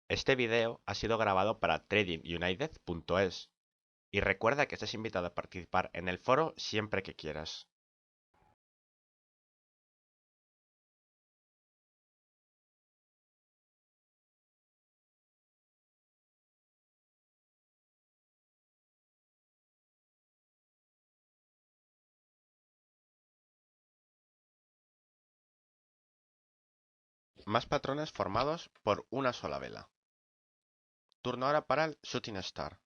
Este video ha sido grabado para tradingunited.es y recuerda que estás invitado a participar en el foro siempre que quieras. Más patrones formados por una sola vela. Turno ahora para el Shooting Star.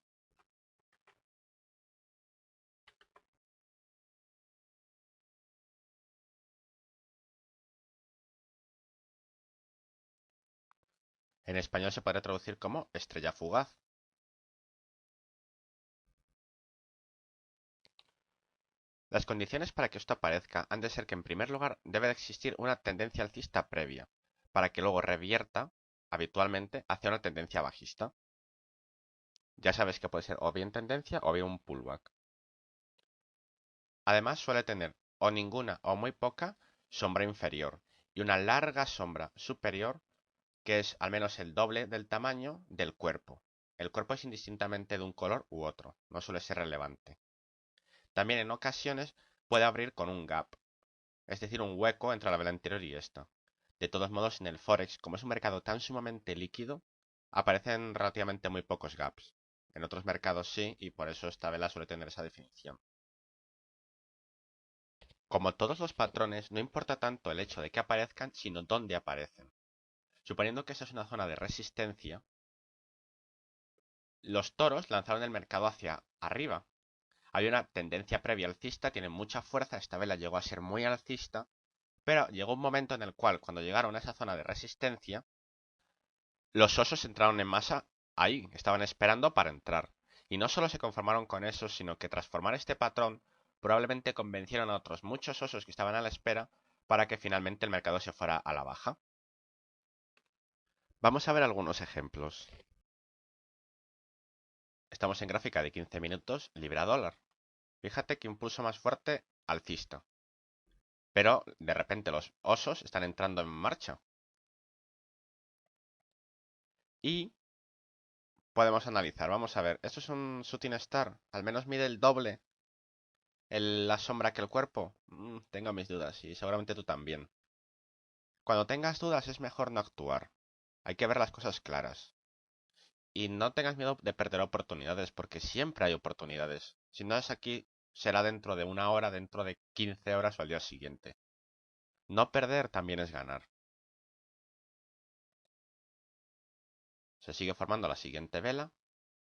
En español se podría traducir como estrella fugaz. Las condiciones para que esto aparezca han de ser que en primer lugar debe de existir una tendencia alcista previa, para que luego revierta, habitualmente, hacia una tendencia bajista. Ya sabes que puede ser o bien tendencia o bien un pullback. Además suele tener o ninguna o muy poca sombra inferior y una larga sombra superior que es al menos el doble del tamaño del cuerpo. El cuerpo es indistintamente de un color u otro, no suele ser relevante. También en ocasiones puede abrir con un gap, es decir, un hueco entre la vela anterior y esta. De todos modos, en el Forex, como es un mercado tan sumamente líquido, aparecen relativamente muy pocos gaps. En otros mercados sí, y por eso esta vela suele tener esa definición. Como todos los patrones, no importa tanto el hecho de que aparezcan, sino dónde aparecen. Suponiendo que esta es una zona de resistencia, los toros lanzaron el mercado hacia arriba. Había una tendencia previa alcista, tiene mucha fuerza, esta vela llegó a ser muy alcista, pero llegó un momento en el cual, cuando llegaron a esa zona de resistencia, los osos entraron en masa ahí, estaban esperando para entrar. Y no solo se conformaron con eso, sino que tras formar este patrón, probablemente convencieron a otros muchos osos que estaban a la espera para que finalmente el mercado se fuera a la baja. Vamos a ver algunos ejemplos. Estamos en gráfica de 15 minutos, libra dólar. Fíjate que impulso más fuerte alcista. Pero de repente los osos están entrando en marcha. Y podemos analizar, vamos a ver, esto es un shooting star, al menos mide el doble la sombra que el cuerpo. Tengo mis dudas y seguramente tú también. Cuando tengas dudas es mejor no actuar. Hay que ver las cosas claras. Y no tengas miedo de perder oportunidades, porque siempre hay oportunidades. Si no es aquí, será dentro de una hora, dentro de 15 horas o al día siguiente. No perder también es ganar. Se sigue formando la siguiente vela.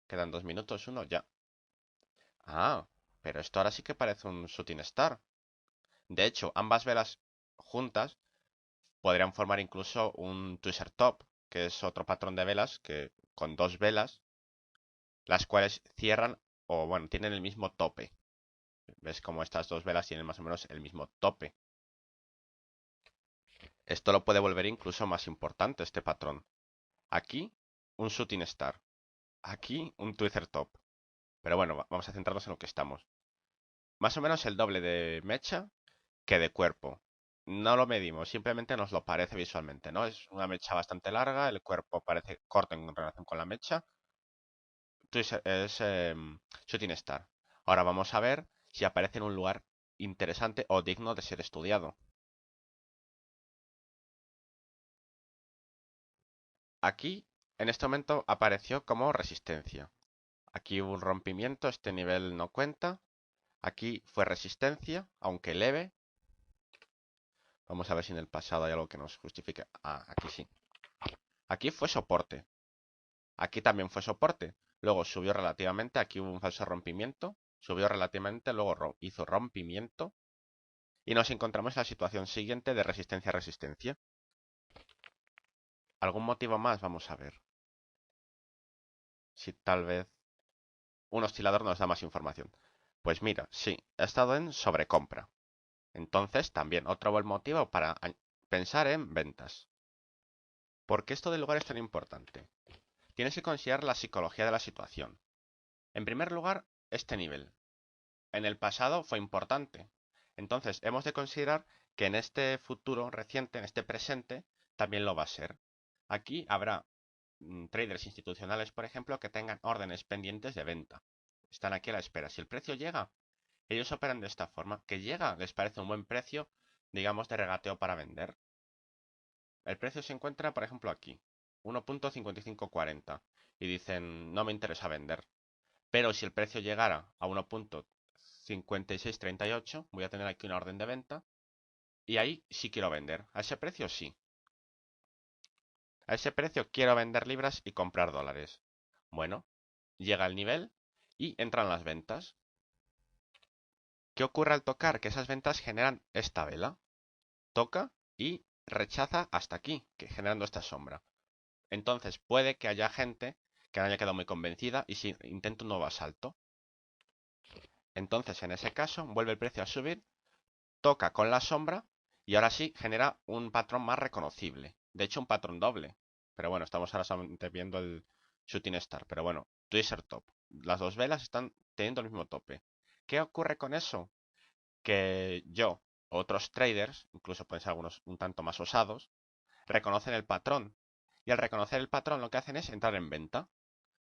Quedan 2 minutos, uno ya. Ah, pero esto ahora sí que parece un shooting star. De hecho, ambas velas juntas podrían formar incluso un twister top, que es otro patrón de velas que con dos velas, las cuales cierran o bueno, tienen el mismo tope. ¿Ves cómo estas dos velas tienen más o menos el mismo tope? Esto lo puede volver incluso más importante este patrón. Aquí un shooting star, aquí un twister top. Pero bueno, vamos a centrarnos en lo que estamos. Más o menos el doble de mecha que de cuerpo. No lo medimos, simplemente nos lo parece visualmente, ¿no? Es una mecha bastante larga, el cuerpo parece corto en relación con la mecha. Es Shooting Star. Ahora vamos a ver si aparece en un lugar interesante o digno de ser estudiado. Aquí, en este momento, apareció como resistencia. Aquí hubo un rompimiento, este nivel no cuenta. Aquí fue resistencia, aunque leve. Vamos a ver si en el pasado hay algo que nos justifique. Ah, aquí sí. Aquí fue soporte. Aquí también fue soporte. Luego subió relativamente. Aquí hubo un falso rompimiento. Subió relativamente. Luego hizo rompimiento. Y nos encontramos en la situación siguiente de resistencia a resistencia. ¿Algún motivo más? Vamos a ver. Si tal vez un oscilador nos da más información. Pues mira, sí, ha estado en sobrecompra. Entonces, también otro buen motivo para pensar en ventas. ¿Por qué esto del lugar es tan importante? Tienes que considerar la psicología de la situación. En primer lugar, este nivel. En el pasado fue importante. Entonces, hemos de considerar que en este futuro reciente, en este presente, también lo va a ser. Aquí habrá traders institucionales, por ejemplo, que tengan órdenes pendientes de venta. Están aquí a la espera. Si el precio llega, ellos operan de esta forma. Que llega, les parece un buen precio, digamos, de regateo para vender. El precio se encuentra, por ejemplo, aquí, 1.5540. Y dicen, no me interesa vender. Pero si el precio llegara a 1.5638, voy a tener aquí una orden de venta. Y ahí sí quiero vender. A ese precio sí. A ese precio quiero vender libras y comprar dólares. Bueno, llega el nivel y entran las ventas. ¿Qué ocurre al tocar? Que esas ventas generan esta vela. Toca y rechaza hasta aquí, generando esta sombra. Entonces puede que haya gente que no haya quedado muy convencida y si intenta un nuevo asalto. Entonces en ese caso vuelve el precio a subir, toca con la sombra y ahora sí genera un patrón más reconocible. De hecho un patrón doble. Pero bueno, estamos ahora solamente viendo el Shooting Star. Pero bueno, Twister Top. Las dos velas están teniendo el mismo tope. ¿Qué ocurre con eso? Que yo, otros traders, incluso pueden ser algunos un tanto más osados, reconocen el patrón. Y al reconocer el patrón lo que hacen es entrar en venta.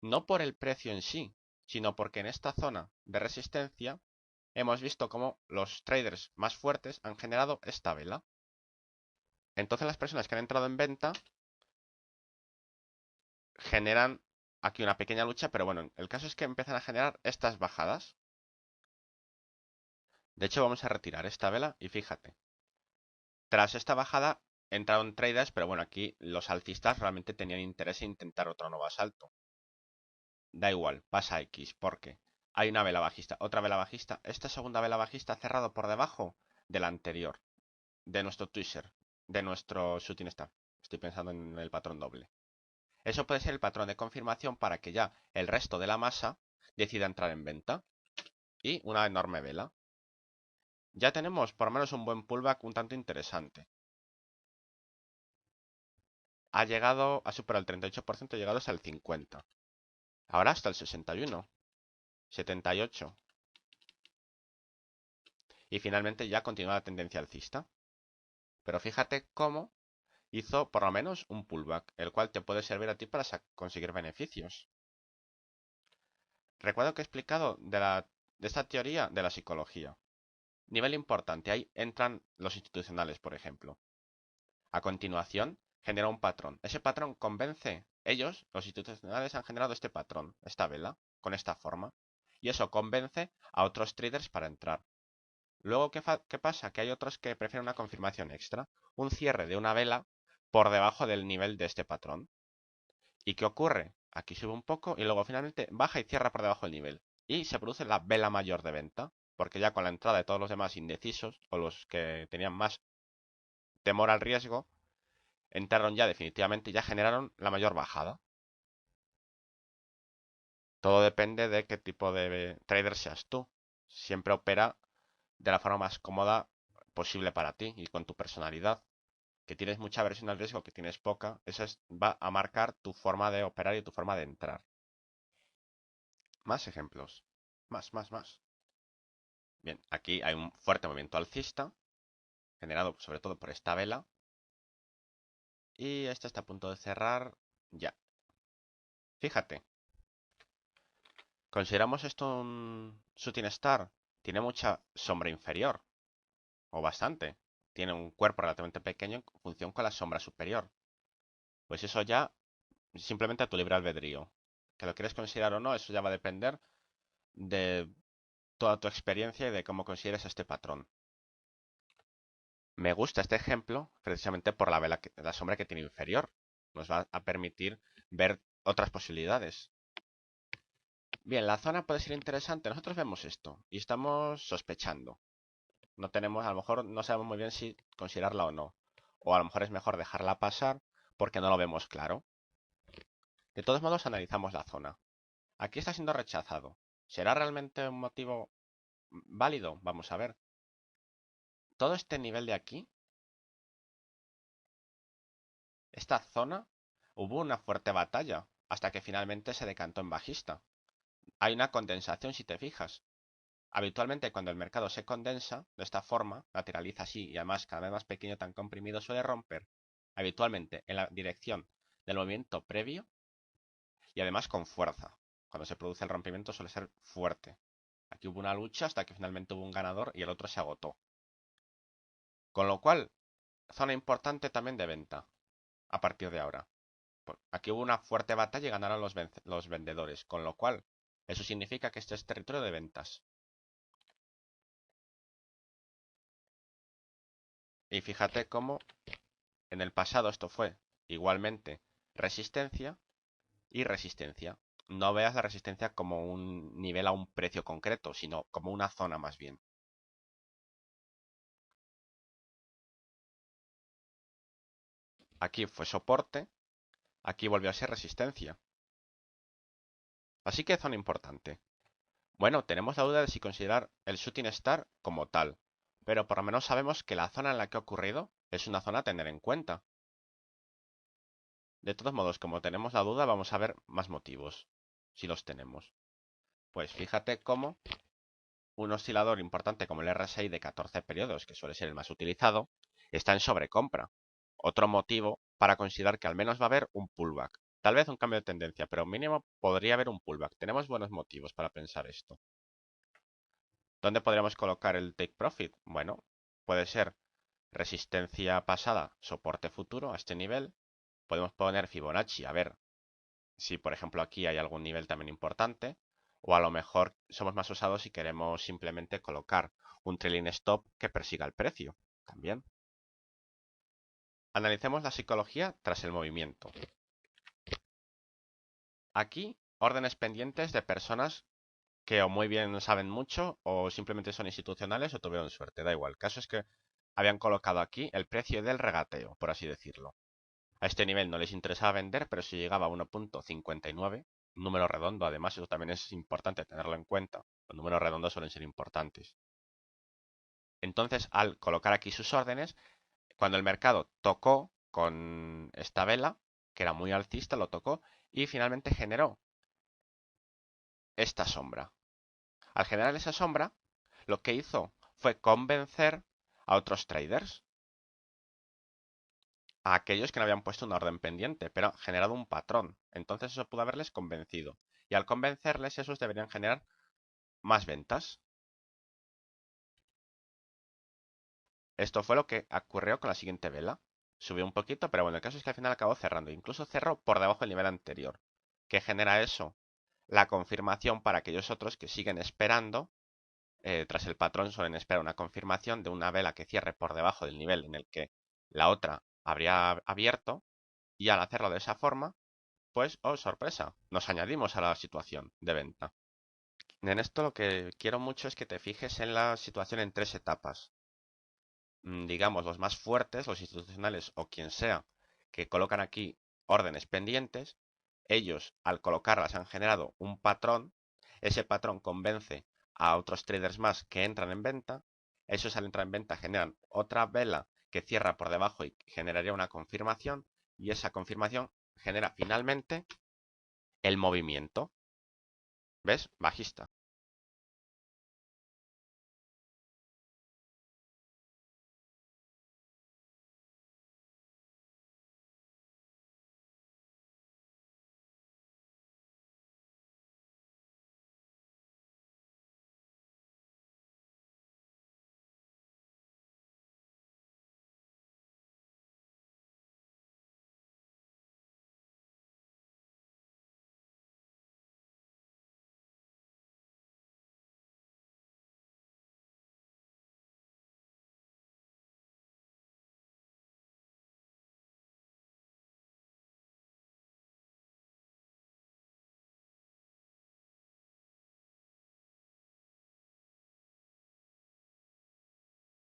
No por el precio en sí, sino porque en esta zona de resistencia hemos visto cómo los traders más fuertes han generado esta vela. Entonces las personas que han entrado en venta generan aquí una pequeña lucha, pero bueno, el caso es que empiezan a generar estas bajadas. De hecho, vamos a retirar esta vela y fíjate. Tras esta bajada entraron traders, pero bueno, aquí los alcistas realmente tenían interés en intentar otro nuevo asalto. Da igual, pasa X, porque hay una vela bajista, otra vela bajista. Esta segunda vela bajista ha cerrado por debajo de la anterior, de nuestro Twister, de nuestro Shooting Star. Estoy pensando en el patrón doble. Eso puede ser el patrón de confirmación para que ya el resto de la masa decida entrar en venta. Y una enorme vela. Ya tenemos por lo menos un buen pullback un tanto interesante. Ha superado el 38%, ha llegado hasta el 50%. Ahora hasta el 61%, 78%. Y finalmente ya continúa la tendencia alcista. Pero fíjate cómo hizo por lo menos un pullback, el cual te puede servir a ti para conseguir beneficios. Recuerdo que he explicado de esta teoría de la psicología. Nivel importante, ahí entran los institucionales, por ejemplo. A continuación, genera un patrón. Ese patrón convence. Ellos, los institucionales, han generado este patrón, esta vela, con esta forma. Y eso convence a otros traders para entrar. Luego, ¿qué pasa? Que hay otros que prefieren una confirmación extra. Un cierre de una vela por debajo del nivel de este patrón. ¿Y qué ocurre? Aquí sube un poco y luego finalmente baja y cierra por debajo del nivel. Y se produce la vela mayor de venta. Porque ya con la entrada de todos los demás indecisos, o los que tenían más temor al riesgo, entraron ya definitivamente y ya generaron la mayor bajada. Todo depende de qué tipo de trader seas tú. Siempre opera de la forma más cómoda posible para ti y con tu personalidad. Que tienes mucha aversión al riesgo, que tienes poca, eso va a marcar tu forma de operar y tu forma de entrar. Más ejemplos. Más. Bien, aquí hay un fuerte movimiento alcista, generado sobre todo por esta vela. Y esta está a punto de cerrar ya. Fíjate, ¿consideramos esto un shooting star? Tiene mucha sombra inferior, o bastante. Tiene un cuerpo relativamente pequeño en función con la sombra superior. Pues eso ya simplemente a tu libre albedrío. Que lo quieres considerar o no, eso ya va a depender de toda tu experiencia y de cómo consideres este patrón. Me gusta este ejemplo precisamente por la vela, la sombra que tiene inferior. Nos va a permitir ver otras posibilidades. Bien, la zona puede ser interesante. Nosotros vemos esto y estamos sospechando. No tenemos, a lo mejor no sabemos muy bien si considerarla o no. O a lo mejor es mejor dejarla pasar porque no lo vemos claro. De todos modos, analizamos la zona. Aquí está siendo rechazado. ¿Será realmente un motivo válido? Vamos a ver. Todo este nivel de aquí, esta zona, hubo una fuerte batalla hasta que finalmente se decantó en bajista. Hay una condensación si te fijas. Habitualmente cuando el mercado se condensa de esta forma, lateraliza así y además cada vez más pequeño, tan comprimido, suele romper habitualmente en la dirección del movimiento previo y además con fuerza. Cuando se produce el rompimiento suele ser fuerte. Aquí hubo una lucha hasta que finalmente hubo un ganador y el otro se agotó. Con lo cual, zona importante también de venta a partir de ahora. Aquí hubo una fuerte batalla y ganaron los vendedores, con lo cual eso significa que este es territorio de ventas. Y fíjate cómo en el pasado esto fue igualmente resistencia y resistencia. No veas la resistencia como un nivel a un precio concreto, sino como una zona más bien. Aquí fue soporte, aquí volvió a ser resistencia. Así que zona importante. Bueno, tenemos la duda de si considerar el Shooting Star como tal, pero por lo menos sabemos que la zona en la que ha ocurrido es una zona a tener en cuenta. De todos modos, como tenemos la duda, vamos a ver más motivos, si los tenemos. Pues fíjate cómo un oscilador importante como el RSI de 14 periodos, que suele ser el más utilizado, está en sobrecompra. Otro motivo para considerar que al menos va a haber un pullback. Tal vez un cambio de tendencia, pero mínimo podría haber un pullback. Tenemos buenos motivos para pensar esto. ¿Dónde podríamos colocar el take profit? Bueno, puede ser resistencia pasada, soporte futuro a este nivel. Podemos poner Fibonacci, a ver si por ejemplo aquí hay algún nivel también importante. O a lo mejor somos más osados y queremos simplemente colocar un trailing stop que persiga el precio. También. Analicemos la psicología tras el movimiento. Aquí, órdenes pendientes de personas que o muy bien saben mucho o simplemente son institucionales o tuvieron suerte, da igual. El caso es que habían colocado aquí el precio del regateo, por así decirlo. A este nivel no les interesaba vender, pero si llegaba a 1.59, un número redondo, además, eso también es importante tenerlo en cuenta. Los números redondos suelen ser importantes. Entonces, al colocar aquí sus órdenes, cuando el mercado tocó con esta vela, que era muy alcista, lo tocó y finalmente generó esta sombra. Al generar esa sombra, lo que hizo fue convencer a otros traders, a aquellos que no habían puesto una orden pendiente, pero han generado un patrón. Entonces eso pudo haberles convencido. Y al convencerles, esos deberían generar más ventas. Esto fue lo que ocurrió con la siguiente vela. Subió un poquito, pero bueno, el caso es que al final acabó cerrando. Incluso cerró por debajo del nivel anterior. ¿Qué genera eso? La confirmación para aquellos otros que siguen esperando. Tras el patrón suelen esperar una confirmación de una vela que cierre por debajo del nivel en el que la otra habría abierto. Y al hacerlo de esa forma, pues, oh sorpresa, nos añadimos a la situación de venta. En esto lo que quiero mucho es que te fijes en la situación en tres etapas. Digamos, los más fuertes, los institucionales o quien sea, que colocan aquí órdenes pendientes, ellos al colocarlas han generado un patrón, ese patrón convence a otros traders más que entran en venta, esos al entrar en venta generan otra vela que cierra por debajo y generaría una confirmación, y esa confirmación genera finalmente el movimiento. ¿Ves? Bajista.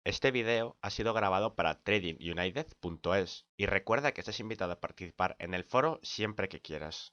Este video ha sido grabado para tradingunited.es y recuerda que estás invitado a participar en el foro siempre que quieras.